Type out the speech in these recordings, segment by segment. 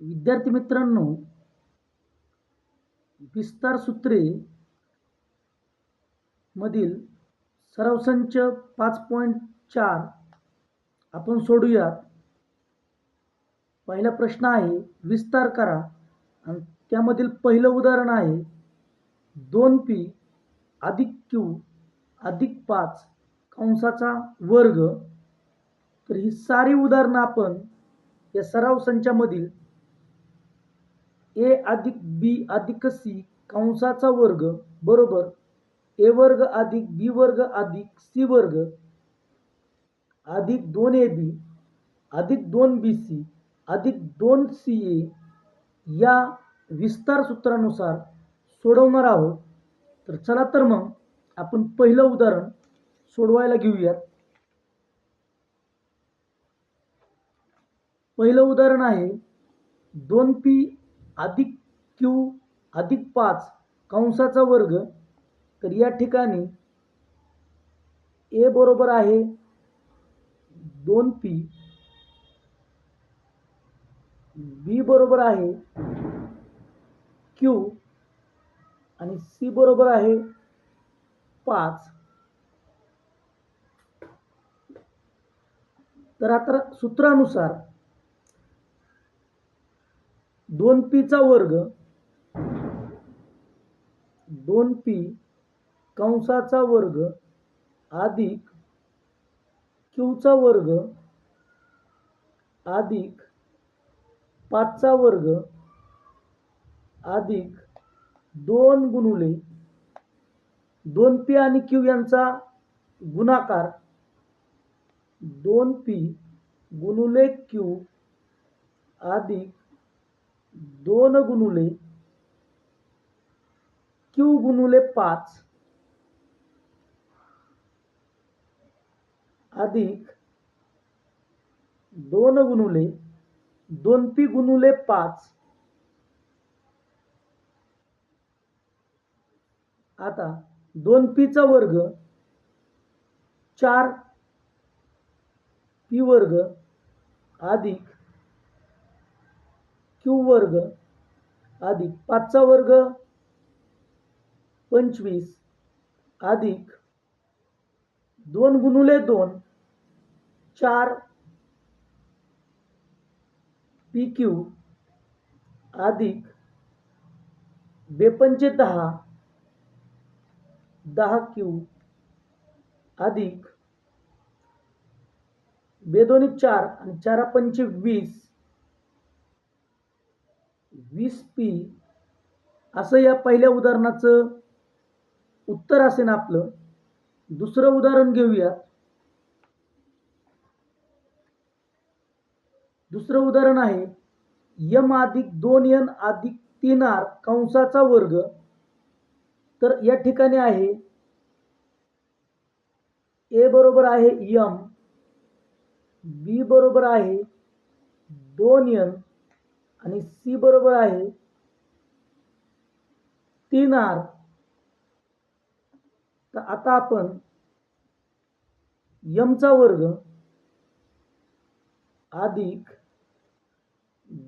विद्यार्थी मित्रांनो, विस्तार सूत्रे मधील सराव संच 5.4 आपण सोडूयात. पहिला प्रश्न आहे विस्तार करा आणि त्यामधील पहिलं उदाहरण आहे 2p अधिक q अधिक 5 कंसाचा वर्ग. तर ही सारी उदाहरणं आपण या सराव संचामधील a अधिक b अधिक c कंसाचा वर्ग बरोबर a वर्ग अधिक b वर्ग अधिक c वर्ग अधिक 2ab अधिक 2bc अधिक 2ca या विस्तार सूत्रानुसार सोडवणार आहोत. तर चला तर मग आपण पहिलं उदाहरण सोडवायला घेऊयात. पहिलं उदाहरण आहे 2p अधिक q अधिक 5 कंसाचा वर्ग. तर या ठिकाणी a बरोबर आहे 2p, b बरोबर आहे q आणि c बरोबर आहे 5. तर आता सूत्रानुसार 2p चा वर्ग 2p कंसाचा वर्ग अधिक q चा वर्ग अधिक 5 चा वर्ग अधिक 2 गुणुले 2p आणि q यांचा गुणाकार 2p गुणुले q अधिक 2 गुणुले q गुणुले 5 अधिक 2 गुणुले 2p गुणुले 5. आता 2p चा वर्ग 4p वर्ग अधिक q वर्ग अधिक 5 चा वर्ग 25 अधिक 2 गुणुले 2 4pq अधिक 2 10 10q अधिक 2 4 आणि 4 20 20p असं या पहिल्या उदाहरणाचं उत्तर असेल आपलं. दुसरं उदाहरण घेऊया. दुसरं उदाहरण आहे m अधिक 2n अधिक 3r कंसाचा वर्ग. तर या ठिकाणी आहे a बरोबर आहे m, b बरोबर आहे 2n आणि c बरोबर आहे 3r. तर आता आपण m चा वर्ग अधिक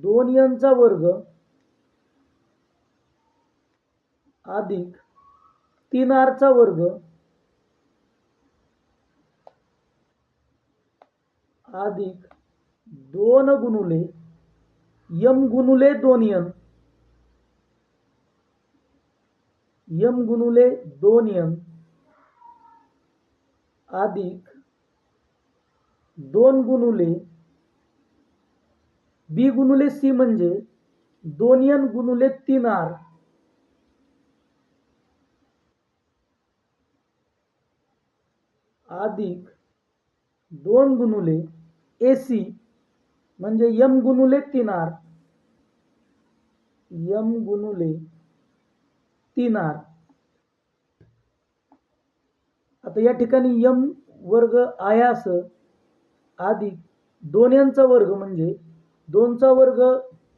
2n चा वर्ग अधिक 3r चा वर्ग अधिक 2 गुणुले m गुणुले 2n m गुणुले 2n अधिक 2 गुणुले b गुणुले c म्हणजे 2n गुणुले 3r अधिक 2 गुणुले ac म्हणजे m गुणुले 3r m गुणुले 3r. आता या ठिकाणी m वर्ग आहे असं अधिक 2n चा वर्ग म्हणजे 2 चा वर्ग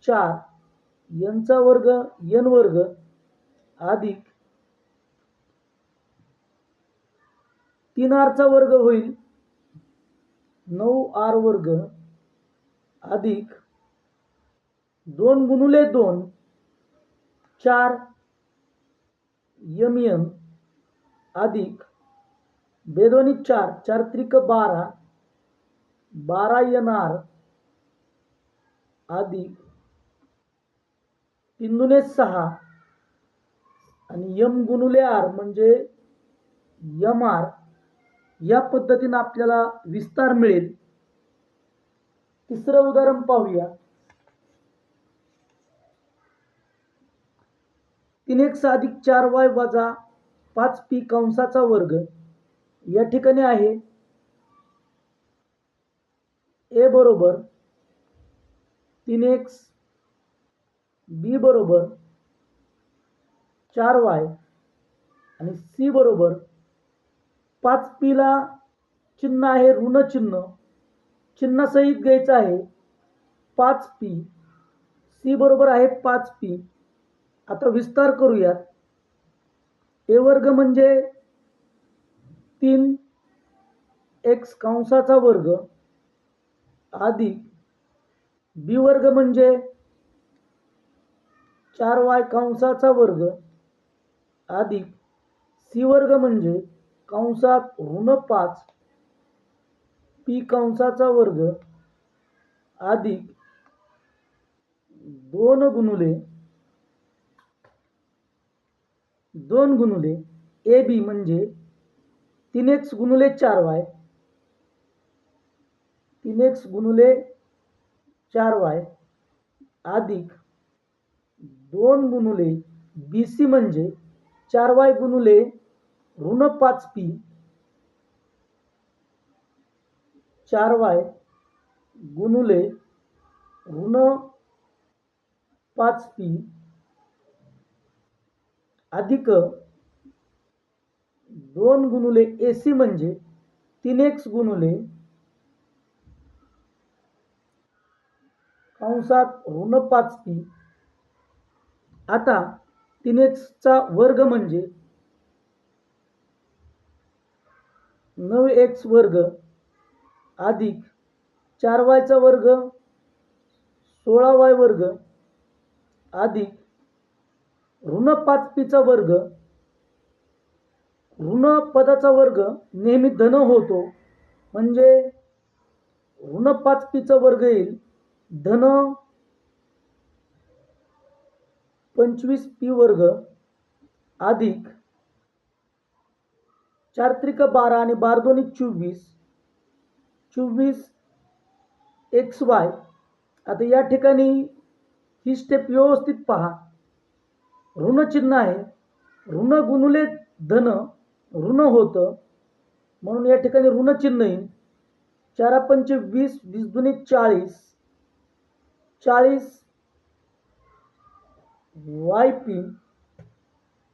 4 n चा वर्ग n वर्ग अधिक 3r चा वर्ग होईल 9r वर्ग अधिक 2 गुणिले 2 4 mn अधिक बेदोनी 4 4 त्रिक 12 12 nr अधिक 3 दुने 6 आणि m गुणिले r म्हणजे mr. या पद्धतीने आपल्याला विस्तार मिळेल. तिसरं उदाहरण पाहूया. 3x अधिक 4y वजा 5p कंसाचा वर्ग. या ठिकाणी आहे a बरोबर 3x, b बरोबर 4y आणि c बरोबर 5p ला चिन्ह आहे ऋण चिन्ह, चिन्हासहित घ्यायचं आहे 5p. c बरोबर आहे 5p. आता विस्तार करूयात. a वर्ग म्हणजे 3x कंसाचा वर्ग अधिक b वर्ग म्हणजे 4y कंसाचा वर्ग अधिक c वर्ग म्हणजे कंसात ऋण 5 p कंसाचा वर्ग अधिक 2 गुणिले ab म्हणजे 3x गुणिले 4y 3x गुणिले 4y अधिक 2 गुणिले bc म्हणजे 4y गुणिले ऋण 5p 4y गुणिले ऋण 5p अधिक 2 गुणिले ac म्हणजे 3x गुणिले कंसात ऋण 5p. आता 3x चा वर्ग म्हणजे 9x वर्ग अधिक 4y चा वर्ग 16y वर्ग अधिक ऋण 5p चा वर्ग. ऋण पदाचा वर्ग नेहमी धन होतो म्हणजे ऋण 5p चा वर्ग येईल धन 25p वर्ग अधिक 4 त्रिक 12 आणि 12 दोन्ही 24 xy. आता या ठिकाणी ही स्टेप व्यवस्थित पहा. ऋण चिन्ह आहे, ऋण गुणिले धन ऋण होतं म्हणून या ठिकाणी ऋण चिन्ह येईल. 4 पंचे 20 20 दुने 40 40 yp.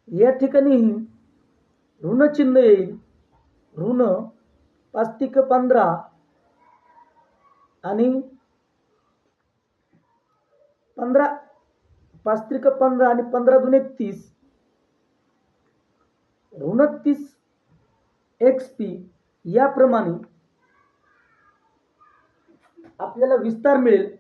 या ठिकाणी ऋण चिन्ह येईल ऋण 5 त्रिक 15 आणि 5 त्रिक 15 आणि 15 दुने 30 ऋण 30 xp. याप्रमाणे आपल्याला विस्तार मिळेल.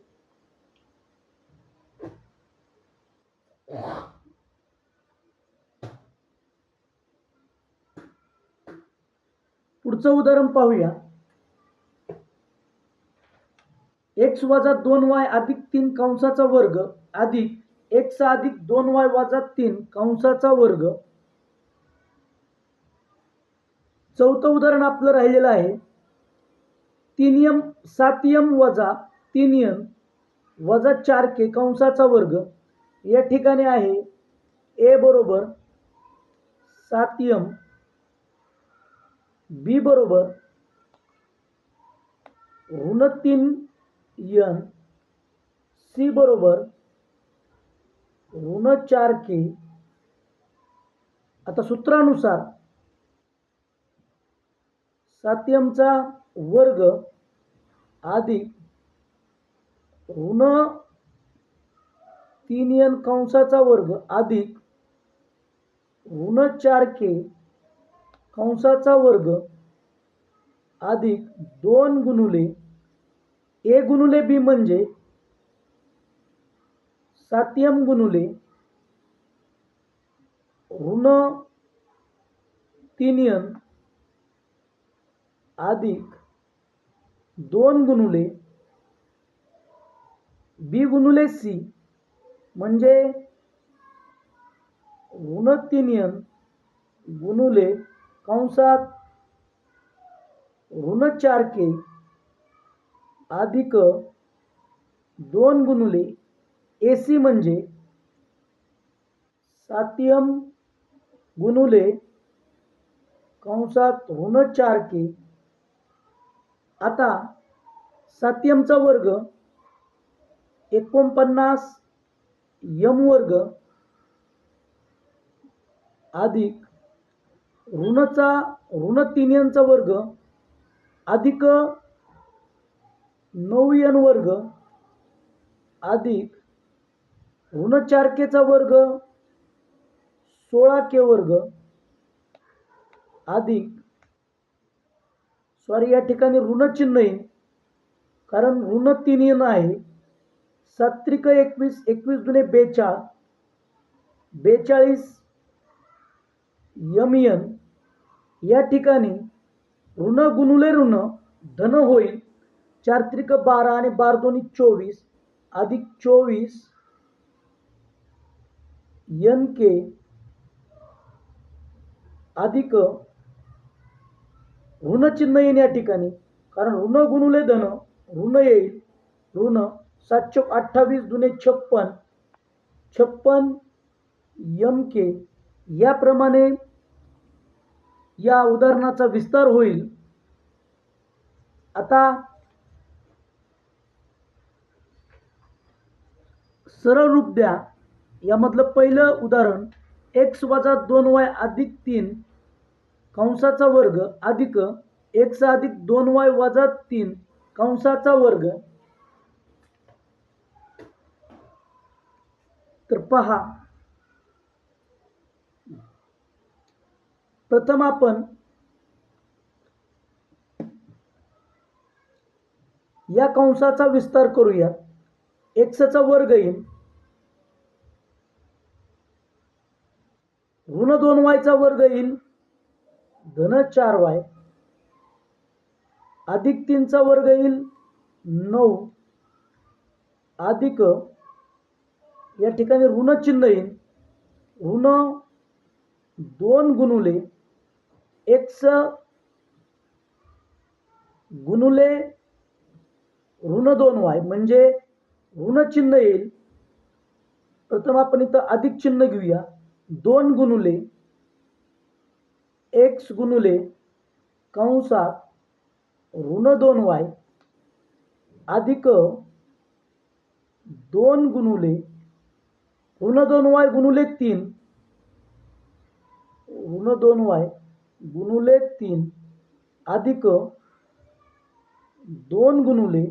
पुढचं उदाहरण पाहूया. x वजा 2y अधिक 3 कंसाचा वर्ग अधिक x अधिक 2y वजा 3 कंसाचा वर्ग. चौथं उदाहरण आपलं राहिलेलं आहे 3m 7m वजा 3n वजा 4k कंसाचा वर्ग. या ठिकाणी आहे a बरोबर 7m, b बरोबर ऋण 3n, c बरोबर ऋण 4k. आता सूत्रानुसार 7m चा वर्ग अधिक ऋण 3n कंसाचा वर्ग अधिक ऋण 4k कंसाचा वर्ग अधिक 2 गुणिले a गुणिले b म्हणजे 7m गुणुले ऋण 3n अधिक 2 गुणुले b गुणुले c म्हणजे ऋण 3n गुणुले कंसात ऋण 4k अधिक 2 गुणुले ac म्हणजे 7m गुणुले कंसात ऋण 4k. आता 7m चा वर्ग 49 m वर्ग अधिक ऋण 3n चा वर्ग अधिक 9n वर्ग अधिक ऋण 4k चा वर्ग 16k वर्ग अधिक या ठिकाणी ऋण चिन्ह येईल कारण ऋण 3n आहे. 7 त्रिक 21, 21 दुने 42, 42 mn. या ठिकाणी ऋण गुणुले ऋण धन होईल. 4 त्रिक 12 आणि 12 दोन्ही 24 अधिक 24 nk अधिक ऋण चिन्ह येईल या ठिकाणी कारण ऋण गुणुले धन ऋण येईल. ऋण 7 चौक 28 दुने 56, 56 mk. याप्रमाणे या उदाहरणाचा विस्तार होईल. आता सरळ रूप द्या. यामधलं पहिलं उदाहरण x वजा 2y अधिक 3 कंसाचा वर्ग अधिक x अधिक 2y वजा 3 कंसाचा वर्ग. तर पहा, प्रथम आपण या कंसाचा विस्तार करूया. x चा वर्ग येईल ऋण 2y चा वर्ग येईल धन 4y अधिक 3 चा वर्ग येईल 9 अधिक या ठिकाणी ऋण चिन्ह येईल ऋण 2 गुणुले x गुणुले ऋण 2y म्हणजे ऋण चिन्ह येईल. प्रथम आपण इथं अधिक चिन्ह घेऊया. 2 गुणुले x गुणुले कंसात ऋण 2y अधिक 2 गुणुले ऋण 2y गुणुले 3 ऋण 2y गुणुले 3 अधिक 2 गुणुले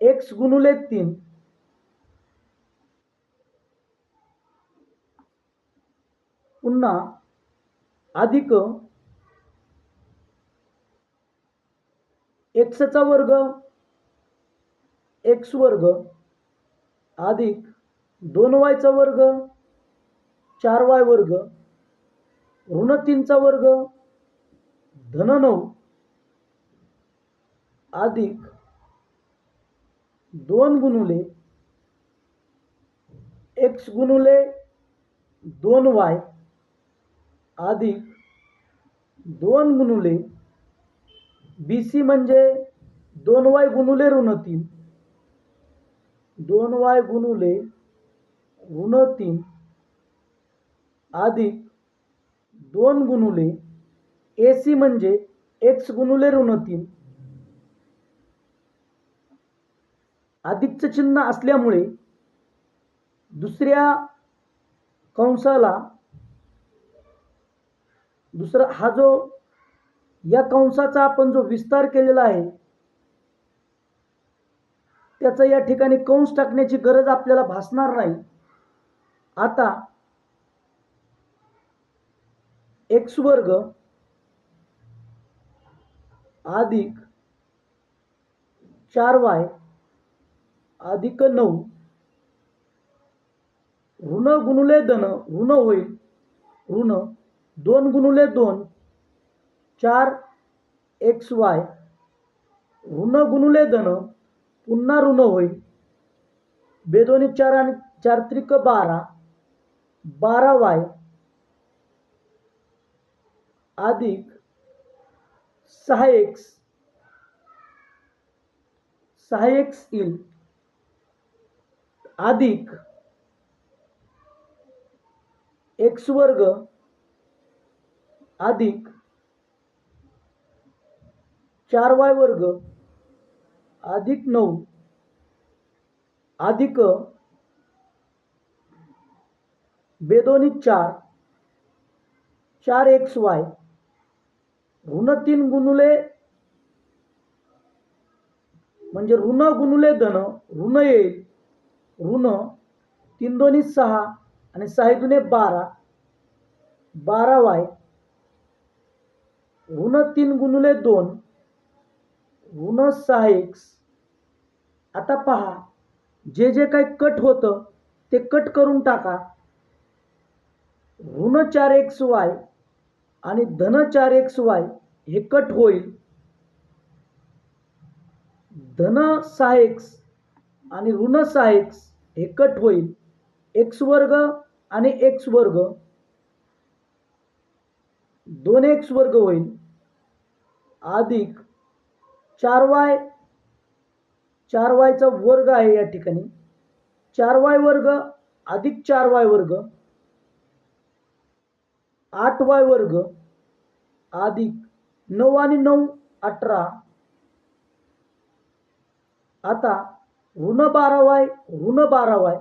x गुणुले 3 पुन्हा अधिक x चा वर्ग x वर्ग अधिक 2y चा वर्ग 4y वर्ग ऋण 3 चा वर्ग धन 9 अधिक 2 गुणुले x गुणुले 2y अधिक 2 गुणुले BC म्हणजे 2y गुणुले ऋण 3 2y गुणुले ऋण 3 अधिक 2 गुणुले AC म्हणजे x गुणुले ऋण 3. अधिकचं चिन्ह असल्यामुळे दुसऱ्या कंसाला हा जो या कंसाचा आपण जो विस्तार केलेला आहे त्याचा या ठिकाणी कंस टाकण्याची गरज आपल्याला भासणार नाही. आता x वर्ग अधिक 4y अधिक 9 ऋण गुणुले धन ऋण होईल, ऋण 2 गुणुले 2 4xy, ऋण गुणुले धन पुन्हा ऋण होईल, बेदोनी 4 आणि 4 त्रिक 12, 12y अधिक 6x, 6x येईल, अधिक x वर्ग अधिक 4y वर्ग अधिक 9 अधिक बेदोनी 4 4xy, ऋण 3 गुणुले म्हणजे ऋण गुणुले धन ऋण येईल, ऋण 3 दोन्ही 6 आणि 6 दुने 12, 12y, ऋण 3 गुणुले 2 ऋण 6x. आता पहा, जे जे काही कट होतं ते कट करून टाका. ऋण 4xy आणि धन 4xy हे कट होईल, धन 6x आणि ऋण 6x हे कट होईल, x वर्ग आणि x वर्ग 2x वर्ग होईल, अधिक 4y, 4yचा वर्ग आहे या ठिकाणी, 4y वर्ग अधिक 4y वर्ग 8y वर्ग अधिक 9 आणि 9 18. आता ऋण 12y ऋण 12y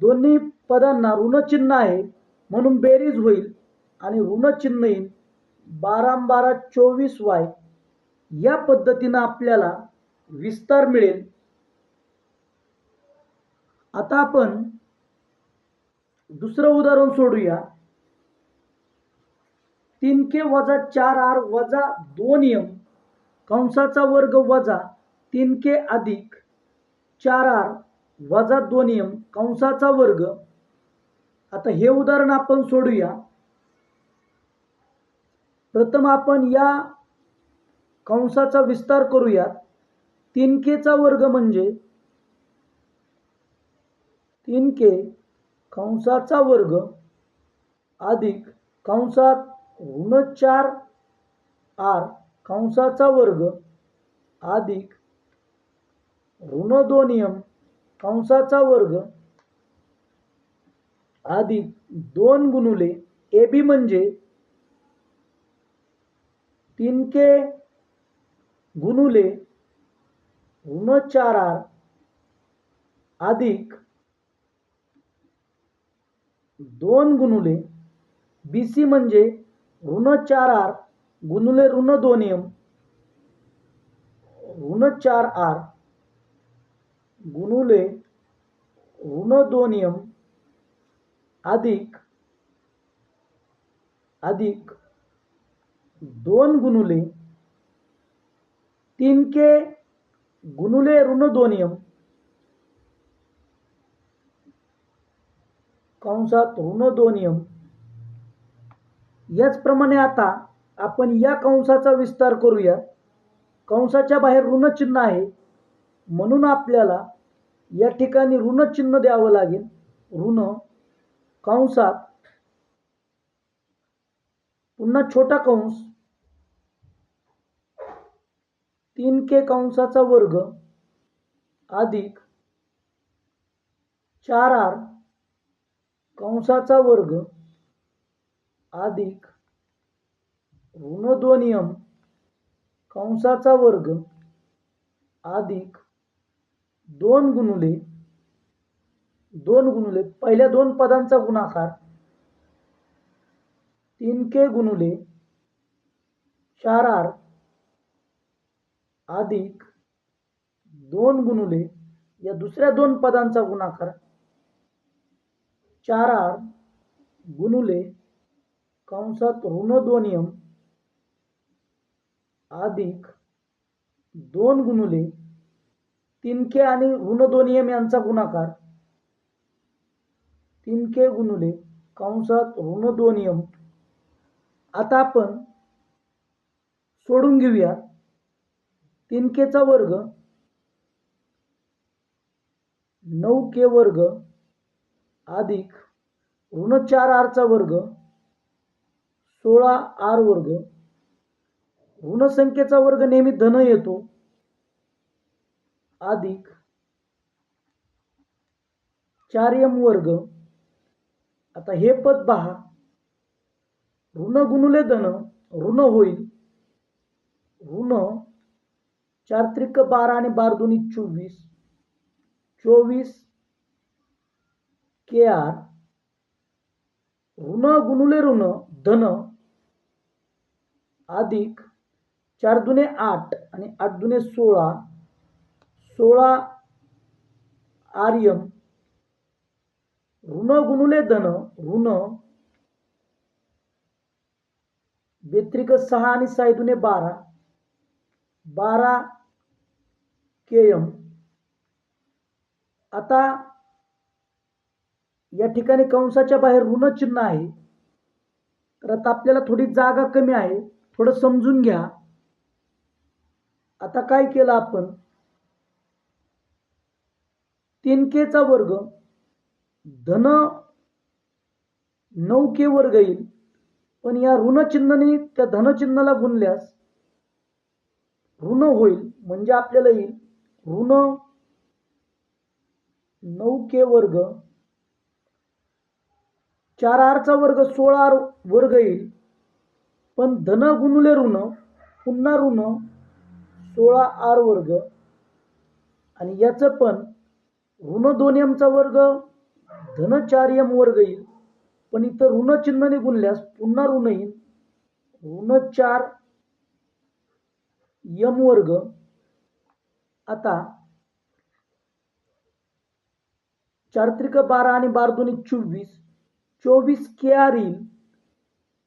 दोन्ही पदांना ऋण चिन्ह आहे म्हणून बेरीज होईल आणि ऋण चिन्ह येईल, 12 12 24y. या पद्धतीनं आपल्याला विस्तार मिळेल. आता आपण दुसरं उदाहरण सोडूया. 3k वजा 4r वजा 2m कंसाचा वर्ग वजा 3k अधिक 4r वजा 2m कंसाचा वर्ग. आता हे उदाहरण आपण सोडूया. प्रथम आपण या कंसाचा विस्तार करूया. 3k चा वर्ग म्हणजे 3k कंसाचा वर्ग अधिक कंसात ऋण 4r कंसाचा वर्ग अधिक ऋण 2m कंसाचा वर्ग अधिक 2 गुणुले ab म्हणजे 3k गुणुले ऋण 4r अधिक 2 गुणुले bc म्हणजे ऋण 4r गुणुले ऋण 2m ऋण 4r गुणुले ऋण 2m अधिक 2 गुणुले 3k गुणुले ऋण 2m कंसात ऋण 2m. याचप्रमाणे आता आपण या कंसाचा विस्तार करूया. कंसाच्या बाहेर ऋण चिन्ह आहे म्हणून आपल्याला या ठिकाणी ऋण चिन्ह द्यावं लागेल. ऋण कंसात पुन्हा छोटा कंस 3k कंसाचा वर्ग अधिक 4r कंसाचा वर्ग अधिक ऋण 2m कंसाचा वर्ग अधिक 2 गुणुले पहिल्या दोन पदांचा गुणाकार 3k गुणुले 4r अधिक 2 गुणुले या दुसऱ्या दोन पदांचा गुणाकार 4r गुणुले कंसात ऋण 2m अधिक 2 गुणुले 3k आणि ऋण 2m यांचा गुणाकार 3k गुणिले कंसात ऋण 2m. आता आपण सोडून घेऊया. 3k चा वर्ग 9k वर्ग अधिक ऋण 4r चा वर्ग 16r वर्ग. ऋण संख्येचा वर्ग नेहमी धन येतो अधिक 4m वर्ग. आता हे पद पहा, ऋण गुणिले धन ऋण होईल. ऋण 4 त्रिक 12 आणि 12 दुनी 24, 24 kr. ऋण गुणिले ऋण धन अधिक 4 दुने 8 आणि 8 दुने 16, 16 rm. ऋण गुणिले धन ऋण 2 6 आणि 6 दुने 12, 12 km. आता या ठिकाणी कंसाच्या बाहेर ऋण चिन्ह आहे, तर आता आपल्याला थोडी जागा कमी आहे, थोडं समजून घ्या. आता काय केलं आपण, 3k चा वर्ग धन 9k वर्ग येईल, पण या ऋण चिन्हाने त्या धन चिन्हाला गुणल्यास ऋण होईल. म्हणजे आपल्याला येईल ऋण 9k वर्ग 4r चा वर्ग 16r वर्ग येईल, पण धन गुणिले ऋण पुन्हा ऋण 16r वर्ग. आणि याचं पण ऋण 2m चा वर्ग धन 4m वर्ग येईल, पण इथं ऋण चिन्हाने गुणल्यास पुन्हा ऋण येईल ऋण 4m वर्ग. आता 4 त्रिक 12 आणि 12 दुनी 24, 24 kr येईल,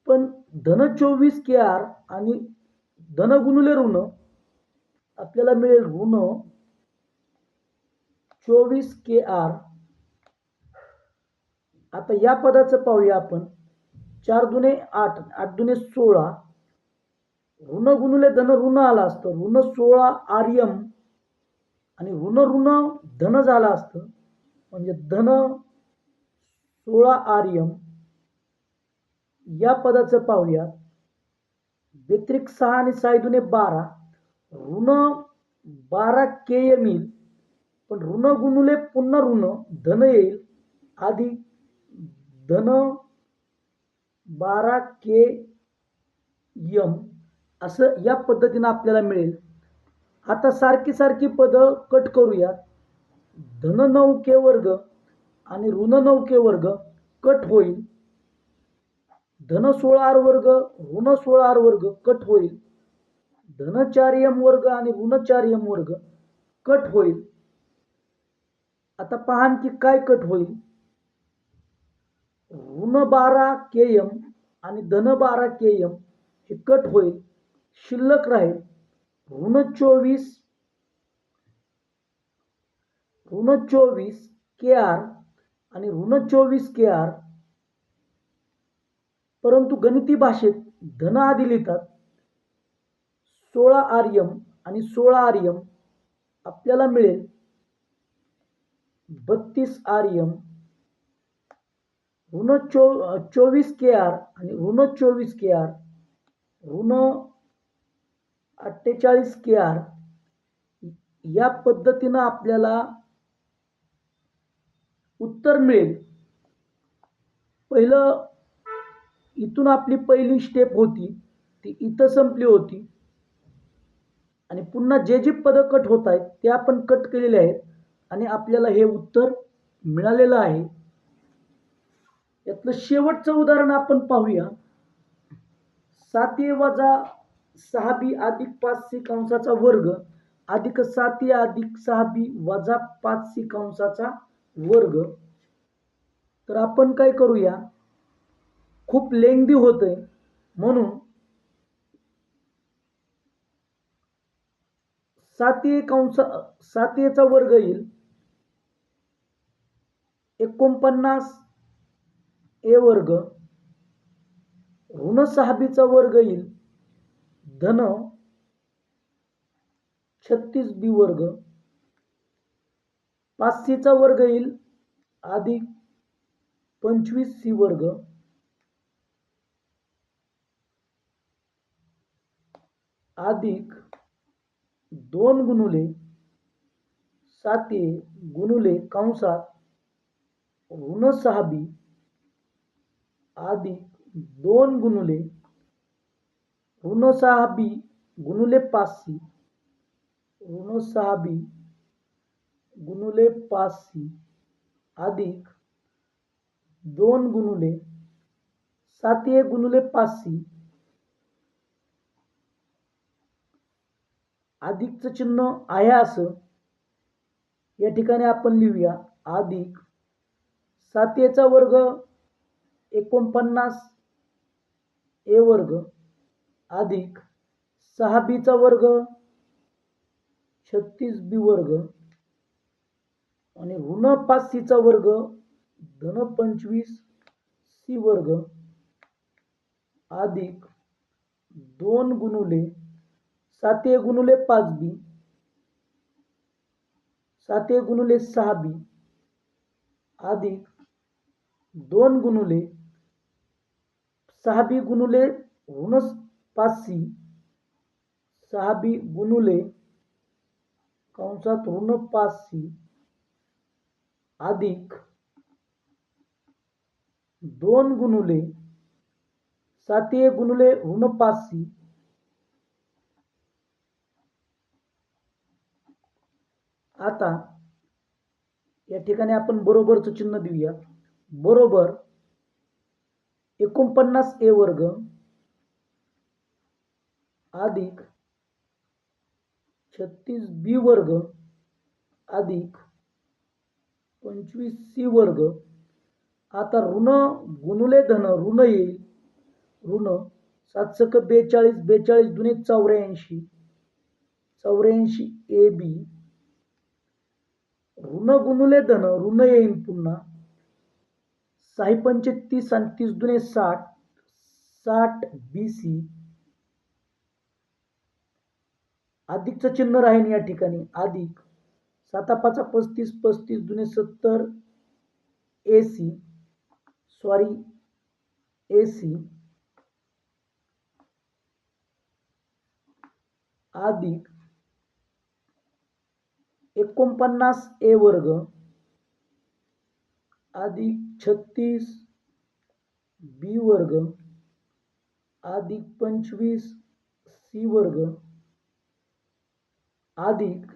पण धन 24 kr आणि धन गुणिले ऋण आपल्याला मिळेल ऋण 24 kr. आता या पदाचं पाहूया आपण. 4 दुने 8, 8 दुने 16, ऋण गुणिले धन ऋण आला असतं ऋण 16 rm आणि ऋण ऋण धन झाला असतं, म्हणजे धन 16 rm. या पदाचं पाहूया. 2 6 आणि 6 दुने 12, ऋण 12 km येईल, पण ऋण गुणिले पुन्हा ऋण धन येईल अधिक धन 12 km. असं या पद्धतीने आपल्याला मिळेल. आता सारखी सारखी पद कट करूया. धन 9k वर्ग आणि ऋण 9k वर्ग कट होईल. धन 16r वर्ग ऋण 16r वर्ग कट होईल. धन 4m वर्ग आणि ऋण 4m वर्ग कट होईल. आता पहा की काय कट होईल. ऋण 12 km आणि धन 12 km हे कट होईल. शिल्लक राहील ऋण 24 kr आणि ऋण 24 kr. परंतु गणिती भाषेत धन आधी लिहितात. 16 rm आणि 16 rm आपल्याला मिळेल 32 rm. ऋण 24 kr आणि ऋण 24 kr ऋण 48 kr. या पद्धतीनं आपल्याला उत्तर मिळेल. पहिलं इथून आपली पहिली स्टेप होती ती इथं संपली होती, आणि पुन्हा जे जे पद कट होत आहेत ते आपण कट केलेले आहेत आणि आपल्याला हे उत्तर मिळालेलं आहे. यातलं शेवटचं उदाहरण आपण पाहूया. 7a वजा 6b अधिक 5c कंसाचा वर्ग अधिक 7a अधिक 6b वजा 5c कंसाचा वर्ग. तर आपण काय करूया, खूप लेंदी होतंय म्हणून 7a चा वर्ग येईल 49 ए वर्ग ऋण 6b वर्ग येईल धन 36b वर्ग 5c वर्ग येईल अधिक 25c वर्ग अधिक 2 गुणुले 7a गुणुले कंसात ऋण 6b अधिक 2 गुणुले ऋण 6b गुणुले 5c ऋण 6b गुणुले 5c अधिक 2 गुणुले 7a गुणुले 5c अधिकचं चिन्ह आहे असं या ठिकाणी आपण लिहूया अधिक 7a वर्ग 49 a वर्ग अधिक 6b वर्ग 36b वर्ग आणि ऋण 5c वर्ग धन 25c वर्ग अधिक 2 गुणुले 7a गुणुले 5b 7a गुणुले 6b अधिक 2 गुणुले 6b गुणुले ऋण 5c 6b गुणुले कंसात ऋण 5c अधिक 2 गुणुले 7a गुणुले ऋण 5c आता या ठिकाणी आपण बरोबरचं चिन्ह देऊया बरोबर 49a वर्ग अधिक 36b वर्ग अधिक 25c वर्ग आता ऋण गुणुले धन ऋण येईल ऋण 7 42 42 दुने 84 84ab ऋण गुणुले धन ऋण येईल पुन्हा 6 पंचे 30 आणि 30 दुने 60 60bc अधिकचं चिन्ह राहील या ठिकाणी अधिक 7 5 35 35 दुने 70 ac सॉरी ac अधिक 49a वर्ग अधिक 36b वर्ग अधिक 25c वर्ग अधिक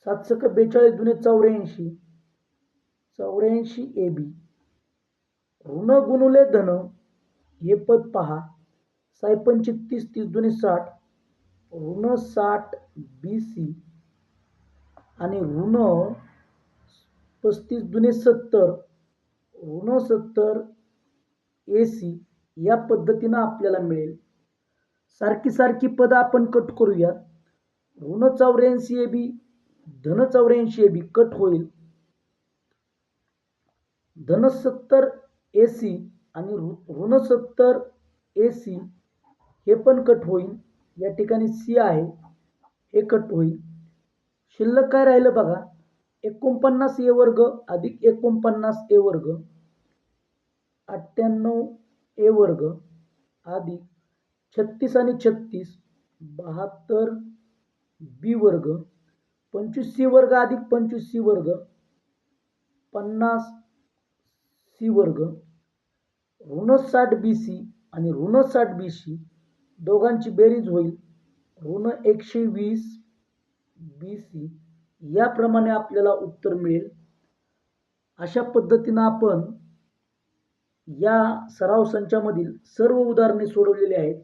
7 42 दुने 84 84ab ऋण गुणुले धन हे पद पहा 6 पंचे 30 30 दुने 60 ऋण 60bc आणि ऋण 35 दुने 70 ऋण 70ac या पद्धतीनं आपल्याला मिळेल. सारखी सारखी पद आपण कट करूया. ऋण 84ab धन 84ab कट होईल. धन 70ac आणि ऋण 70ac हे पण कट होईल. या ठिकाणी सी आहे हे कट होईल. शिल्लक काय राहिलं बघा 49a वर्ग अधिक 49a वर्ग 98a वर्ग अधिक 36 आणि 36 72b वर्ग 25c वर्ग अधिक 25c वर्ग 50c वर्ग ऋण 60bc आणि ऋण 60bc दोघांची बेरीज होईल ऋण 120bc. याप्रमाणे आपल्याला उत्तर मिळेल. अशा पद्धतीनं आपण या सराव संचामधील सर्व उदाहरणे सोडवलेली आहेत.